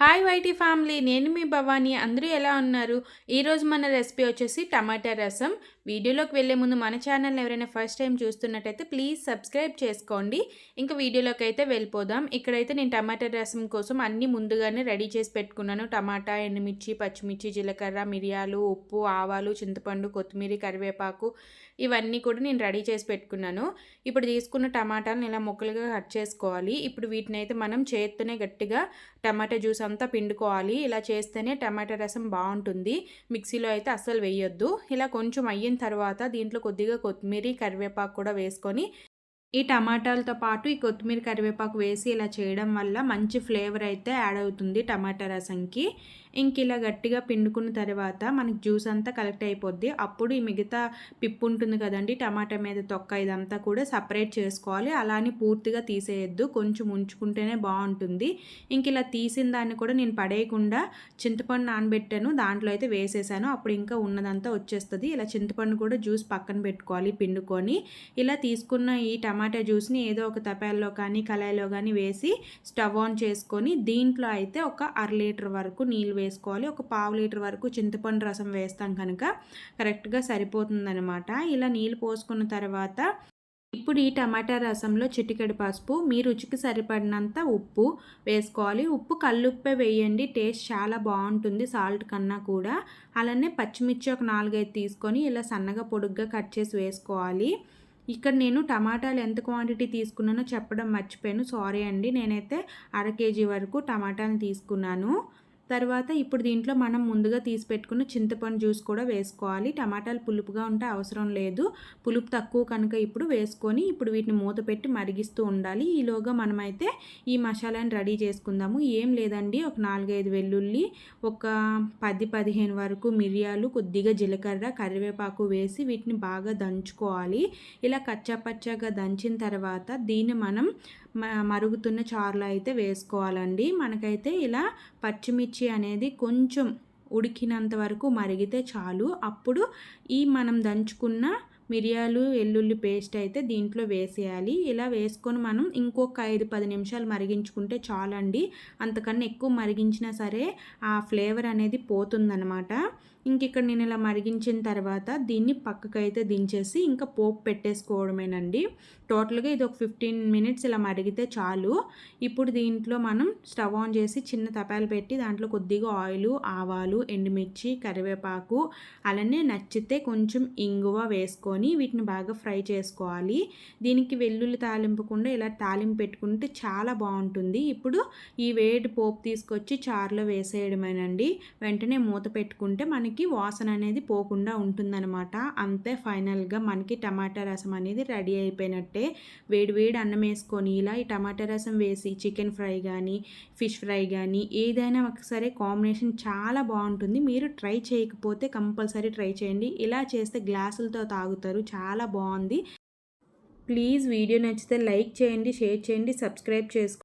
Hi YT family, నేను మీ భవాని. అందరూ ఎలా ఉన్నారు? ఈరోజు మన రెసిపీ వచ్చేసి టమాటా రసం. వీడియోలోకి వెళ్ళే ముందు మన ఛానల్ ఎవరైనా ఫస్ట్ టైం చూస్తున్నట్టయితే ప్లీజ్ సబ్స్క్రైబ్ చేసుకోండి. ఇంకా వీడియోలోకి అయితే వెళ్ళిపోదాం. ఇక్కడైతే నేను టమాటా రసం కోసం అన్నీ ముందుగానే రెడీ చేసి పెట్టుకున్నాను. టమాటా, ఎండుమిర్చి, పచ్చిమిర్చి, జీలకర్ర, మిరియాలు, ఉప్పు, ఆవాలు, చింతపండు, కొత్తిమీర, కరివేపాకు ఇవన్నీ కూడా నేను రెడీ చేసి పెట్టుకున్నాను. ఇప్పుడు తీసుకున్న టమాటాలను ఇలా ముక్కలుగా కట్ చేసుకోవాలి. ఇప్పుడు వీటిని అయితే మనం చేత్తోనే గట్టిగా టమాటా జ్యూస్ అంతా పిండుకోవాలి. ఇలా చేస్తేనే టమాటా రసం బాగుంటుంది. మిక్సీలో అయితే అస్సలు వేయొద్దు. ఇలా కొంచెం అయిన తర్వాత దీంట్లో కొద్దిగా కొత్తిమీర, కరివేపాకు కూడా వేసుకొని ఈ టమాటాలతో పాటు ఈ కొత్తిమీర, కరివేపాకు వేసి ఇలా చేయడం వల్ల మంచి ఫ్లేవర్ అయితే యాడ్ అవుతుంది టమాటా రసంకి. ఇంక ఇలా గట్టిగా పిండుకున్న తర్వాత మనకి జ్యూస్ అంతా కలెక్ట్ అయిపోద్ది. అప్పుడు ఈ మిగతా పిప్పు ఉంటుంది కదండి, టమాటా మీద తొక్క, ఇదంతా కూడా సపరేట్ చేసుకోవాలి. అలానే పూర్తిగా తీసేయద్దు, కొంచెం ఉంచుకుంటేనే బాగుంటుంది. ఇంక ఇలా తీసిన దాన్ని కూడా నేను పడేయకుండా చింతపండు నానబెట్టాను, దాంట్లో అయితే వేసేసాను. అప్పుడు ఇంకా ఉన్నదంతా వచ్చేస్తుంది. ఇలా చింతపండు కూడా జ్యూస్ పక్కన పెట్టుకోవాలి పిండుకొని. ఇలా తీసుకున్న ఈ టమాటా జ్యూస్ని ఏదో ఒక తపాల్లో కానీ కళాయిలో కానీ వేసి స్టవ్ ఆన్ చేసుకొని దీంట్లో అయితే ఒక 1/2 లీటర్ వరకు నీళ్ళు వేసుకోవాలి. ఒక 1/2 లీటర్ వరకు చింతపండు రసం వేస్తాం కనుక కరెక్ట్గా సరిపోతుందనమాట. ఇలా నీళ్ళు పోసుకున్న తర్వాత ఇప్పుడు ఈ టమాటా రసంలో చిటికెడు పసుపు, మీ రుచికి సరిపడినంత ఉప్పు వేసుకోవాలి. ఉప్పు కల్లుప్పే వేయండి, టేస్ట్ చాలా బాగుంటుంది సాల్ట్ కన్నా కూడా. అలానే పచ్చిమిర్చి ఒక 4-5 తీసుకొని ఇలా సన్నగా పొడుగ్గా కట్ చేసి వేసుకోవాలి. ఇక్కడ నేను టమాటాలు ఎంత క్వాంటిటీ తీసుకున్నానో చెప్పడం మర్చిపోయాను, సారీ అండి. నేనైతే 1/2 కేజీ వరకు టమాటాలను తీసుకున్నాను. తర్వాత ఇప్పుడు దీంట్లో మనం ముందుగా తీసి పెట్టుకున్న చింతపండు జ్యూస్ కూడా వేసుకోవాలి. టమాటాలు పులుపుగా ఉంటే అవసరం లేదు, పులుపు తక్కువ కనుక ఇప్పుడు వేసుకొని ఇప్పుడు వీటిని మూత పెట్టి మరిగిస్తూ ఉండాలి. ఈలోగా మనమైతే ఈ మసాలాని రెడీ చేసుకుందాము. ఏం లేదండి, ఒక 4-5 వెల్లుల్లి, ఒక 10-15 వరకు మిరియాలు, కొద్దిగా జీలకర్ర, కరివేపాకు వేసి వీటిని బాగా దంచుకోవాలి. ఇలా కచ్చాపచ్చాగా దంచిన తర్వాత దీన్ని మనం మరుగుతున్న చారులో అయితే వేసుకోవాలండి. మనకైతే ఇలా పచ్చిమిర్చి అనేది కొంచెం ఉడికినంత వరకు మరిగితే చాలు. అప్పుడు ఈ మనం దంచుకున్న మిరియాలు, వెల్లుల్లి పేస్ట్ అయితే దీంట్లో వేసేయాలి. ఇలా వేసుకొని మనం ఇంకొక 5-10 నిమిషాలు మరిగించుకుంటే చాలండి. అంతకన్నా ఎక్కువ మరిగించినా సరే ఆ ఫ్లేవర్ అనేది పోతుందన్నమాట. ఇంక ఇక్కడ నేను ఇలా మరిగించిన తర్వాత దీన్ని పక్కకైతే దించేసి ఇంకా పోపు పెట్టేసుకోవడమేనండి. టోటల్గా ఇది ఒక 15 మినిట్స్ ఇలా మరిగితే చాలు. ఇప్పుడు దీంట్లో మనం స్టవ్ ఆన్ చేసి చిన్న తపాలు పెట్టి దాంట్లో కొద్దిగా ఆయిల్, ఆవాలు, ఎండుమిర్చి, కరివేపాకు, అలానే నచ్చితే కొంచెం ఇంగువ వేసుకొని వీటిని బాగా ఫ్రై చేసుకోవాలి. దీనికి వెల్లుల్లి తాలింపకుండా ఇలా తాలింపు పెట్టుకుంటే చాలా బాగుంటుంది. ఇప్పుడు ఈ వేడి పోపు తీసుకొచ్చి చారులో వేసేయడమేనండి. వెంటనే మూత పెట్టుకుంటే మనకి వాసన అనేది పోకుండా ఉంటుందన్నమాట. అంతే, ఫైనల్గా మనకి టమాటా రసం అనేది రెడీ అయిపోయినట్టే. వేడి వేడి అన్నం వేసుకొని ఇలా ఈ టమాటా రసం వేసి చికెన్ ఫ్రై కానీ ఫిష్ ఫ్రై కానీ ఏదైనా ఒకసారి కాంబినేషన్ చాలా బాగుంటుంది. మీరు ట్రై చేయకపోతే కంపల్సరీ ట్రై చేయండి. ఇలా చేస్తే గ్లాసులతో తాగుతారు, చాలా బాగుంది. ప్లీజ్ వీడియో నచ్చితే లైక్ చేయండి, షేర్ చేయండి, సబ్స్క్రైబ్ చేసుకోండి.